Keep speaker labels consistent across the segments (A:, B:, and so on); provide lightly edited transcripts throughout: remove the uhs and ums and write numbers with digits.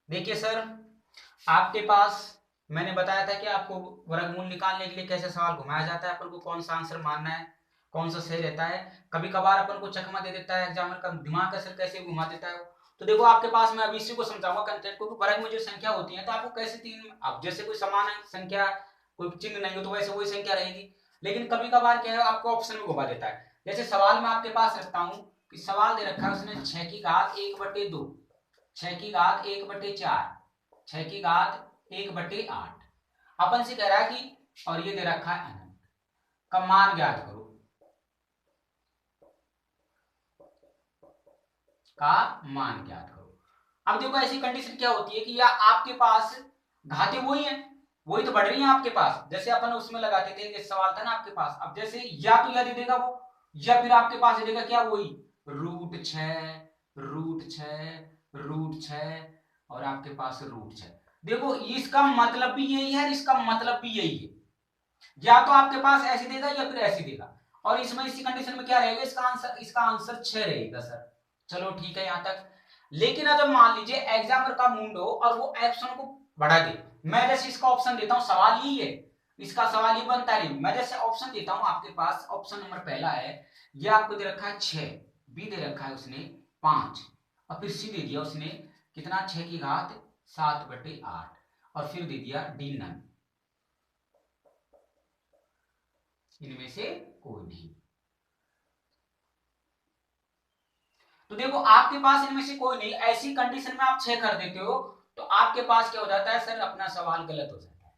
A: देखिए सर, आपके पास मैंने बताया था कि आपको वर्गमूल निकालने के लिए कैसे सवाल घुमाया जाता है, अपन को कौन सा आंसर मानना है, कौन सा सही रहता है। कभी कभार अपन को चकमा दे देता है एग्जामिनर का, दिमाग का सर कैसे घुमा देता है वो। तो देखो आपके पास, मैं अभी इसी को समझाऊंगा कंटेंट को, वर्ग में जो संख्या होती है तो आपको कैसे तीन, अब जैसे कोई समान संख्या, कोई चिन्ह नहीं हो तो वैसे वही संख्या रहेगी। लेकिन कभी कभार क्या है, आपको ऑप्शन में घुमा देता है। जैसे सवाल में आपके पास रखता हूँ कि सवाल दे रखा है उसने 6 की घात 1/2, 6 की घात 1/4, 6 की घात 1/8। अपन से कह रहा है कि, और ये दे रखा है अनंत, का मान ज्ञात करो, का मान ज्ञात करो। अब देखो ऐसी कंडीशन क्या होती है कि या आपके पास घातें वही हैं, वही तो बढ़ रही हैं आपके पास, जैसे अपन उसमें लगाते थे, जैसे सवाल था ना आपके पास। अब जैसे या तो या दे देगा वो, या फिर आपके पास दे देगा क्या, वही √6 और आपके पास √6। देखो इसका मतलब भी यही है, इसका मतलब भी यही है। या तो आपके पास ऐसे देगा या फिर ऐसे देगा। और इसमें इसी कंडीशन में क्या रहेगा, इसका आंसर 6 रहेगा सर। चलो ठीक है यहां तक। लेकिन अगर मान लीजिए एग्जामिनर का मूड हो और वो ऑप्शन को बढ़ा दे, मैं जैसे इसका ऑप्शन देता हूं, सवाल यही है, इसका सवाल ये बनता है, मैं जैसे ऑप्शन देता हूं आपके पास, ऑप्शन नंबर पहला है, ये आपको दे रखा है 6, बी दे रखा है उसने 5, और फिर सी दे दिया उसने कितना, 6 की घात 7/8, और फिर दे दिया डी नन, इनमें से कोई नहीं। तो देखो आपके पास इनमें से कोई नहीं, ऐसी कंडीशन में आप 6 कर देते हो, तो आपके पास क्या हो जाता है सर, अपना सवाल गलत हो जाता है।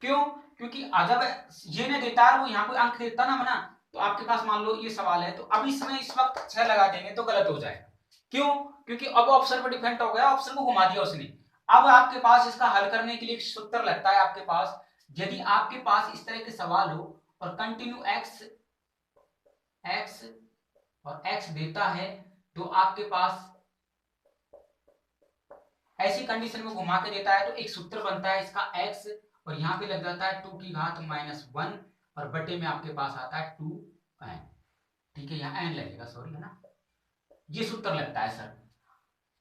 A: क्यों? क्योंकि जब ये नहीं देता है, वो यहाँ कोई अंक देता ना बना, तो आपके पास मान लो ये सवाल है, तो अब इसमें इस वक्त 6 लगा देंगे तो गलत हो जाएगा। क्यों? क्योंकि अब ऑप्शन पर डिपेंड हो गया, ऑप्शन को घुमा दिया उसने। अब आपके पास इसका हल करने के लिए एक सूत्र लगता है आपके पास। यदि आपके पास इस तरह के सवाल हो और कंटिन्यू एक्स एक्स और एक्स देता है, तो आपके पास ऐसी कंडीशन में घुमा के देता है, तो एक सूत्र बनता है इसका एक्स, और यहां पे लग जाता है 2 की घात -1, और बटे में आपके पास आता है 2n। ठीक है, यहाँ n लगेगा, सॉरी, है ना। ये सूत्र लगता है सर।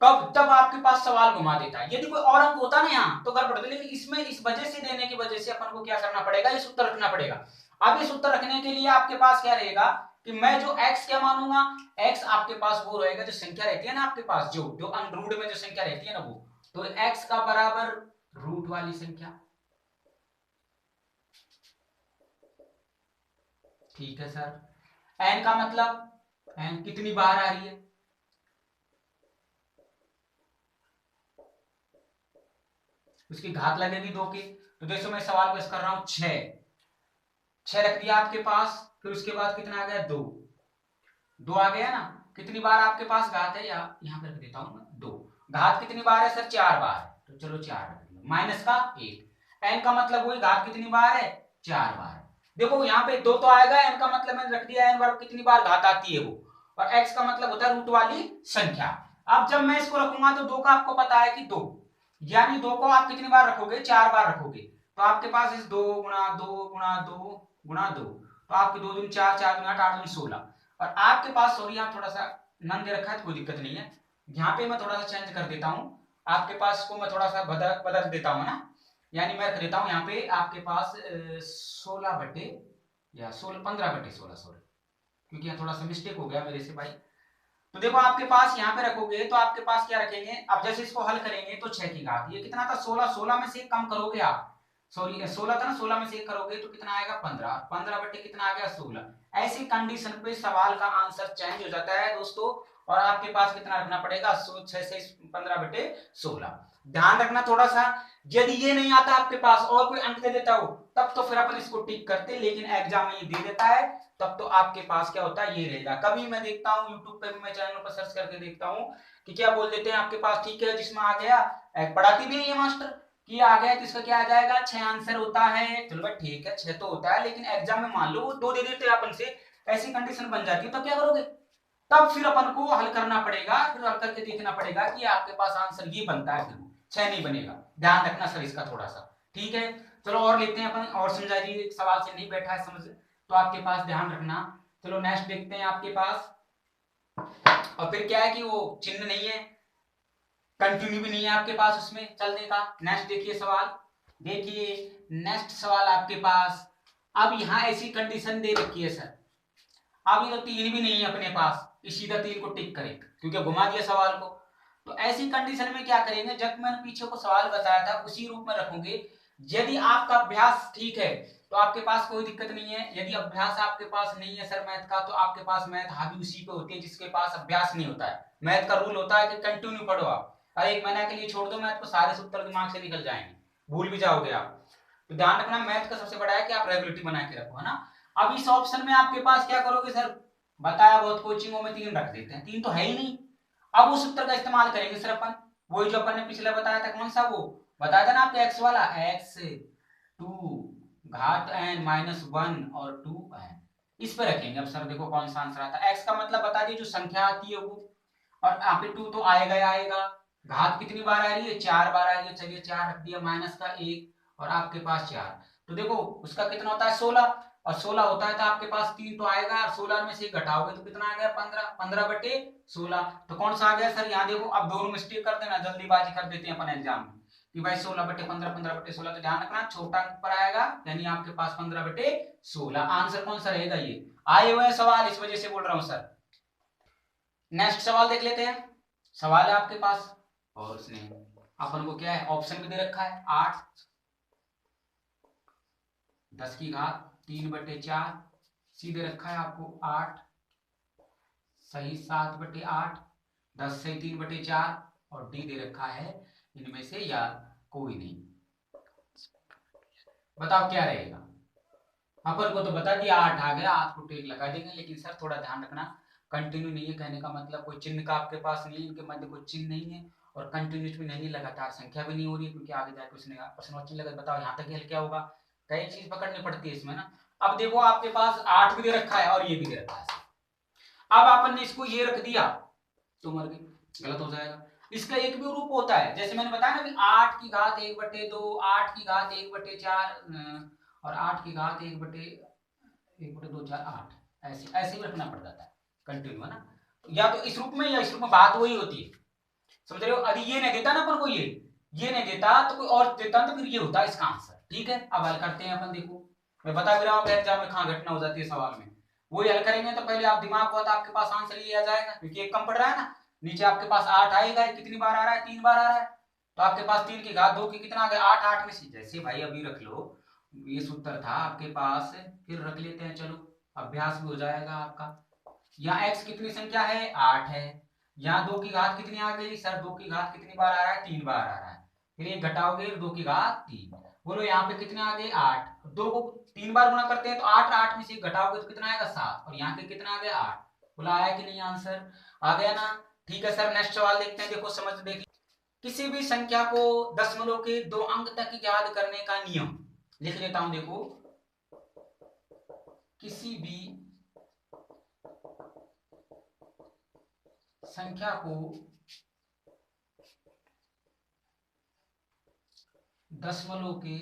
A: कब? तब आपके पास सवाल घुमा देता है। यदि कोई और अंक होता ना यहाँ तो गड़बड़ होती, लेकिन इसमें इस वजह से देने की वजह से अपन को क्या करना पड़ेगा, ये सूत्र रखना पड़ेगा। अब ये सूत्र रखने के लिए आपके पास क्या रहेगा कि मैं जो x क्या मानूंगा, x आपके पास वो रहेगा जो संख्या रहती है ना आपके पास, जो जो रूट में जो संख्या रहती है ना वो, तो x का बराबर रूट वाली संख्या। ठीक है सर। n का मतलब n कितनी बार आ रही है, उसकी घात लगेगी 2 की। तो देखो मैं सवाल को कर रहा हूं, 6 रख दिया आपके पास, फिर उसके बाद कितना आ गया, 2, 2 आ गया ना। कितनी बार आपके पास घात है, या यहां पर रख देता हूं मैं 2। घात कितनी बार है सर, 4 बार है, तो चलो 4 रख दिया, माइनस का 1। एन का मतलब वही, घात कितनी बार है, 4 बार है। देखो यहाँ पे 2 तो आएगा, एन का मतलब मैंने रख दिया एन बार कितनी बार घात आती है वो, और एक्स का मतलब होता है रूट वाली संख्या। अब जब मैं इसको रखूंगा तो 2 का आपको पता है कि 2, यानी 2 को आप कितनी बार रखोगे, 4 बार रखोगे, तो आपके पास इस 2 गुणा 2 गुणा 2 गुणा 2, तो आपके 2 दूनी 4, 4 दूनी 8, 8 दूनी 16। और आपके पास, सॉरी यहाँ थोड़ा सा नन दे रखा है तो कोई दिक्कत नहीं है, यहाँ पे मैं थोड़ा सा चेंज कर देता हूँ, आपके पास को मैं थोड़ा सा बदल बदल देता हूँ ना, यानी मैं रख देता हूँ यहाँ पे आपके पास 16 बटे, या 15/16, सॉरी, क्योंकि यहाँ थोड़ा सा मिस्टेक हो गया मेरे से भाई। तो देखो आपके पास यहाँ पे रखोगे तो आपके पास क्या रखेंगे, अब जैसे इसको हल करेंगे तो 6 की घात, ये कितना था 16, 16 में से एक कम करोगे आप, सॉरी 16 था ना, 16 में से एक करोगे तो कितना आएगा 15, 15 बटे कितना आ गया 16। ऐसी कंडीशन पे सवाल का आंसर चेंज हो जाता है दोस्तों, और आपके पास कितना रखना पड़ेगा, 6 से 15/16। ध्यान रखना थोड़ा सा, यदि ये नहीं आता आपके पास और कोई अंक दे देता हो तब तो फिर अपन इसको टिक करते, लेकिन एग्जाम में ये दे देता है तब तो आपके पास क्या होता है, ये रहेगा। कभी मैं देखता हूँ यूट्यूब पे भी, मैं चैनल पर सर्च करके देखता हूँ कि क्या बोल देते हैं आपके पास, ठीक है जिसमें आ गया, पढ़ाती भी है ये मास्टर कि आ गया तो इसका क्या आ जाएगा, 6 आंसर होता है। चलो भाई ठीक है 6 तो होता है, लेकिन एग्जाम में मान लो वो 2 दे देते हैं अपन से, ऐसी कंडीशन बन जाती है, तो क्या करोगे, तब फिर अपन को हल करना पड़ेगा, फिर हल करके देखना पड़ेगा कि आपके पास आंसर ये बनता है, फिर 6 नहीं बनेगा। ध्यान रखना सर इसका थोड़ा सा, ठीक है। चलो और लेते हैं अपन, और समझा दीजिए, सवाल से नहीं बैठा है समझ, तो आपके पास ध्यान रखना। चलो नेक्स्ट देखते हैं आपके पास, और फिर क्या है कि वो चिन्ह नहीं है, कंटिन्यू भी नहीं है आपके पास उसमें चलने का। नेक्स्ट देखिए सवाल, देखिए नेक्स्ट सवाल आपके पास, अब यहाँ ऐसी कंडीशन दे रखी है सर, अब ये तो 3 भी नहीं है अपने पास, इस सीधा 3 को टिक करें क्योंकि घुमा दिया सवाल को। तो ऐसी कंडीशन में क्या करेंगे, जब मैंने पीछे को सवाल बताया था उसी रूप में रखोगे। यदि आपका अभ्यास ठीक है तो आपके पास कोई दिक्कत नहीं है, यदि अभ्यास आपके पास नहीं है सर मैथ का, तो आपके पास मैथ हावी उसी पे होती है जिसके पास अभ्यास नहीं होता है। मैथ का रूल होता है कि कंटिन्यू पढ़ो आप, और 1 महीने के लिए छोड़ दो मैथ को, सारे सूत्र दिमाग से निकल जाएंगे, भूल भी जाओगे आप। तो ध्यान रखना मैथ का सबसे बड़ा है कि आप रेगुलरिटी बना के रखो, है ना। अब इस ऑप्शन में आपके पास क्या करोगे सर, बताया बहुत कोचिंगों में 3 रख देते हैं, 3 तो है ही नहीं। अब उस सूत्र का इस्तेमाल करेंगे सर अपन, वही जो अपन ने पिछले बताया था, कौन सा वो बताया था ना आपके एक्स वाला, एक्स 2 घात n माइनस 1 और 2n, इस पे रखेंगे। अब सर देखो कौन सा आंसर आता है, x का मतलब बता दिए जो संख्या आती है वो, और यहाँ पे 2 तो आएगा ही आएगा, घात कितनी बार आ रही है, 4 बार आ रही है, चलिए 4 रख दिया, माइनस का 1 और आपके पास 4, तो देखो उसका कितना होता है 16, और 16 होता है तो आपके पास 3 तो आएगा, और 16 में से घटाओगे तो कितना आ गया 15, 15 बटे 16, तो कौन सा आ गया सर, यहाँ देखो अब दोनों मिस्टेक कर देना, जल्दीबाजी कर देते हैं अपन एग्जाम में कि भाई 16 बटे 15, 15 बटे 16, तो ध्यान रखना छोटा अंक पर आएगा, यानी आपके पास 15 बटे 16 आंसर कौन सा रहेगा, ये आए हुए सवाल इस वजह से बोल रहा हूं सर। नेक्स्ट सवाल देख लेते हैं, सवाल है आपके पास, और उसने अपन को क्या है ऑप्शन में दे रखा है 8 10 की घात 3 बटे 4, सीधे रखा है आपको 8 सही 7 बटे 8, 10 सही 3 बटे 4, और डी दे रखा है इनमें से या कोई नहीं। बताओ क्या रहेगा, अपन को तो बता दिया 8 आ गया, 8 को टिक लगा देंगे, लेकिन सर थोड़ा ध्यान रखना कंटिन्यू नहीं है, कहने का मतलब कोई चिन्ह का आपके पास नहीं है, इनके मध्य कोई चिन्ह नहीं है, और कंटिन्यूस भी नहीं, लगातार संख्या भी नहीं हो रही है, क्योंकि आगे जाकर उसने प्रश्नवाची लगा। बताओ यहाँ तक हल क्या होगा, कई चीज पकड़नी पड़ती है इसमें ना। अब देखो आपके पास 8 भी दे रखा है और ये भी दे रखा है, अब अपन ने इसको ये रख दिया तो मर गए, गलत हो जाएगा। इसका एक भी रूप होता है, जैसे मैंने बताया ना कि 8 की घात 1 बटे 2, 8 की घात 1 बटे 4, और 8 की घात 1 बटे 2 4 8, ऐसे ऐसे भी रखना पड़ जाता है कंटिन्यू, है ना। या तो इस रूप में या इस रूप में, बात वही होती है, समझ रहे हो। अभी ये नहीं देता ना अपन को, ये नहीं देता तो कोई और देता तो फिर ये होता इसका आंसर, ठीक है। अब हल करते हैं अपन, देखो मैं बता भी रहा हूँ एग्जाम में कहाँ घटना हो जाती है सवाल में, वही हल करेंगे तो पहले आप दिमाग को आपके पास आंसर ये आ जाएगा, क्योंकि एक कम पड़ रहा है ना, नीचे आपके पास 8 आएगा, कितनी बार आ रहा है 3 बार आ रहा है, तो आपके पास 3 की घात 2 की कितना आ गया 8, 8 में से जैसे भाई अभी रख लो, ये सूत्र था आपके पास, फिर रख लेते हैं, चलो अभ्यास भी हो जाएगा आपका। यहाँ x कितनी संख्या है 8 है, यहाँ 2 की घात कितनी आ गई सर, 2 की घात कितनी बार आ रहा है 3 बार आ रहा है, फिर ये घटाओगे 2 की घात 3, बोलो यहाँ पे कितने आ गए 8, 2 को 3 बार गुणा करते हैं तो 8, 8 में से घटाओगे तो कितना आएगा 7, और यहाँ पे कितना आ गया 8, बोला आया कि नहीं आंसर आ गया ना। ठीक है सर, नेक्स्ट सवाल देखते हैं, देखो समझ देखिए, किसी भी संख्या को दशमलव के 2 अंक तक याद करने का नियम लिख लेता हूं, देखो किसी भी संख्या को दशमलव के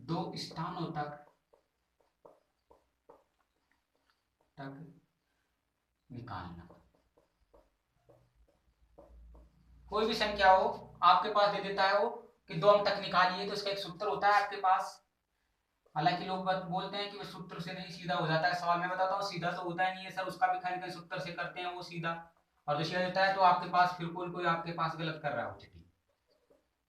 A: 2 स्थानों तक निकालना। कोई भी संख्या हो आपके पास दे देता है वो कि 2 अंक तक निकालिए, तो इसका एक सूत्र होता है आपके पास, हालांकि लोग बोलते हैं कि वो सूत्र से नहीं सीधा हो जाता है सवाल, मैं बताता हूँ सीधा तो होता ही नहीं है सर, उसका भी कहीं सूत्र से करते हैं वो सीधा, और जो सीधा देता है तो आपके पास फिर कोई आपके पास गलत कर रहा हो।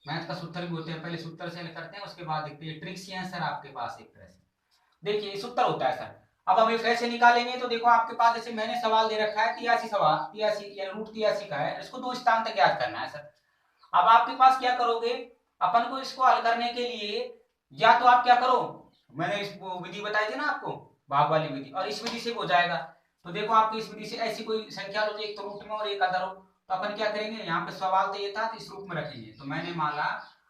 A: मैथ का सूत्र भी होते हैं, पहले सूत्र से करते हैं उसके बाद देखते हैं, ट्रिक्स हैं सर आपके पास एक तरह से। देखिए सूत्र होता है सर, अब हम कैसे निकालेंगे, तो देखो आपके पास जैसे मैंने सवाल दे रखा है 83 सवाल, 83 या रूट 83 का है, इसको 2 स्थान तक याद करना है सर। अब आपके पास क्या करोगे, अपन को इसको हल करने के लिए या तो आप क्या करो, मैंने इस विधि बताई थी ना आपको भाग वाली विधि, और इस विधि से हो जाएगा। तो देखो आपको इस विधि से ऐसी कोई संख्या हो, एक तो रूट में और एक अदर हो, तो अपन क्या करेंगे, यहाँ पे सवाल तो ये था तो इस रूप में रखेंगे, तो मैंने माना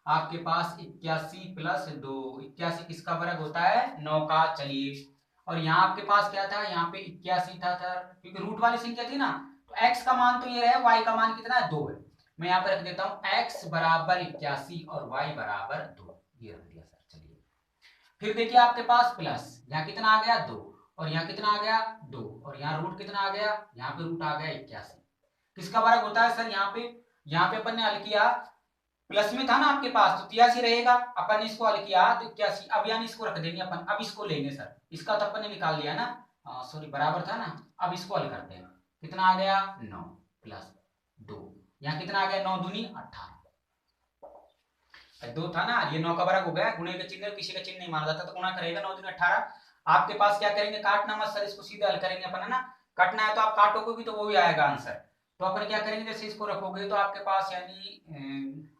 A: आपके पास 81 प्लस 2, 81 किसका वर्ग होता है 9 का, चलिए, और यहाँ आपके पास क्या था, यहाँ पे 81 था सर, क्योंकि रूट वाली संख्या थी ना, तो x का मान तो ये रहे, y का मान कितना है 2 है, मैं यहाँ पे रख देता हूँ x बराबर 81 और y बराबर 2, ये रख दिया सर। चलिए फिर देखिए आपके पास प्लस, यहाँ कितना आ गया 2, और यहाँ कितना आ गया 2, और यहाँ रूट कितना आ गया, यहाँ पे रूट आ गया 81। किसका वर्ग होता है सर, यहाँ पे अपन ने हल किया, प्लस में था ना आपके पास, तो 83 रहेगा, अपन ने इसको हल किया तो 81। अब यानी इसको रख देंगे अपन, अब इसको लेंगे सर, इसका तो अपन ने निकाल लिया ना, सॉरी बराबर था ना। अब इसको हल करते हैं, कितना आ गया 9 प्लस 2, यहाँ कितना आ गया 9 दूनी 18, 2 था ना, ये 9 का वर्ग हो गया, गुणे का चिन्ह किसी का चिन्ह नहीं माना जाता, तो गुणा करेगा 9 दूनी 18। आपके पास क्या करेंगे, काटना मत सर, इसको सीधे हल करेंगे अपन, है ना, काटना है तो आप काटोगे भी तो वो भी आएगा आंसर। तो अपन क्या करेंगे, जैसे इसको रखोगे तो आपके पास यानी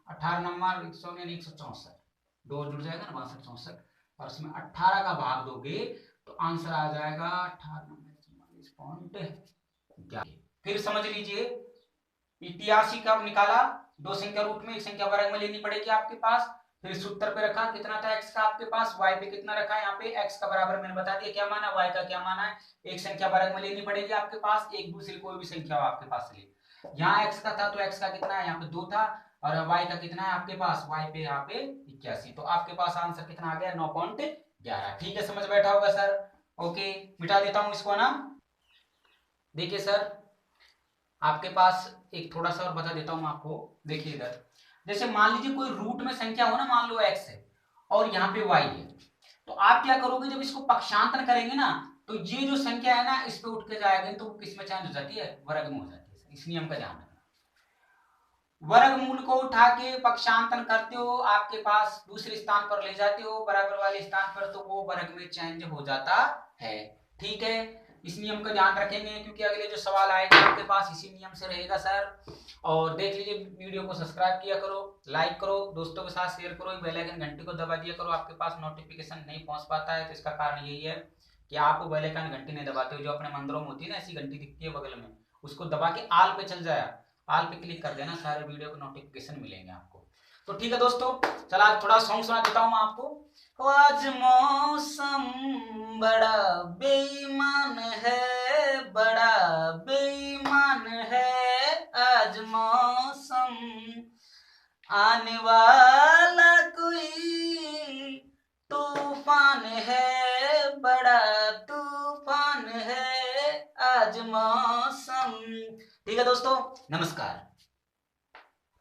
A: 18 नंबर 164, 2 जुड़ जाएगा ना 62 64, और उसमें 18 का भाग दोगे तो आंसर आ जाएगा 18 फिर समझ लीजिए 81 कब निकाला, 2 संख्या रूट में 1 संख्या वर्ग में लेनी पड़ेगी आपके पास, फिर सूत्र पे रखा, कितना था x का आपके पास, y पे कितना रखा है, यहाँ पे x का बराबर मैंने बता दिया क्या माना, y का क्या माना है, एक संख्या वर्ग में लेनी पड़ेगी आपके पास, एक दूसरी कोई भी संख्या हो आपके पास ले, यहाँ x का था तो x का कितना है, यहाँ पे 2 था, और y का कितना है आपके पास, y पे यहाँ पे 81, तो आपके पास आंसर कितना आ गया 9.11। ठीक है, समझ बैठा होगा सर। ओके, मिटा देता हूं इसको ना। देखिए सर, आपके पास एक थोड़ा सा और बता देता हूं आपको, देखिए इधर, जैसे मान लीजिए कोई रूट में संख्या हो ना, मान लो x है और यहाँ पे y है, तो आप क्या करोगे, जब इसको पक्षांतर करेंगे ना, तो ये जो संख्या है ना इस पे उठ के जाएगा, तो वो किस में चेंज हो जाती है, वर्ग में हो जाती है। इस नियम का ध्यान रखना, वर्गमूल को उठा के पक्षांतर करते हो, आपके पास दूसरे स्थान पर ले जाते हो बराबर वाले स्थान पर, तो वो वर्ग में चेंज हो जाता है। ठीक है, इस नियम का ध्यान रखेंगे, क्योंकि अगले जो सवाल आएगा आपके पास इसी नियम से रहेगा सर। और देख लीजिए, वीडियो को सब्सक्राइब किया करो, लाइक करो, दोस्तों के साथ शेयर करो, बेल आइकन घंटी को दबा दिया करो, आपके पास नोटिफिकेशन नहीं पहुंच पाता है तो इसका कारण यही है कि आप बेल आइकन घंटी नहीं दबाते हो, जो अपने मंदिरों में होती है ना ऐसी घंटी दिखती है बगल में, उसको दबा के आल पे चल जाए, आल पे क्लिक कर देना, सारे वीडियो के नोटिफिकेशन मिलेंगे आपको। तो ठीक है दोस्तों, चला थोड़ा सॉन्ग सुना देता हूं मैं आपको। आज मौसम बड़ा बेईमान है, बड़ा बेईमान है, आज मौसम, आने वाला कोई तूफान है, बड़ा तूफान है आज मौसम। ठीक है दोस्तों, नमस्कार।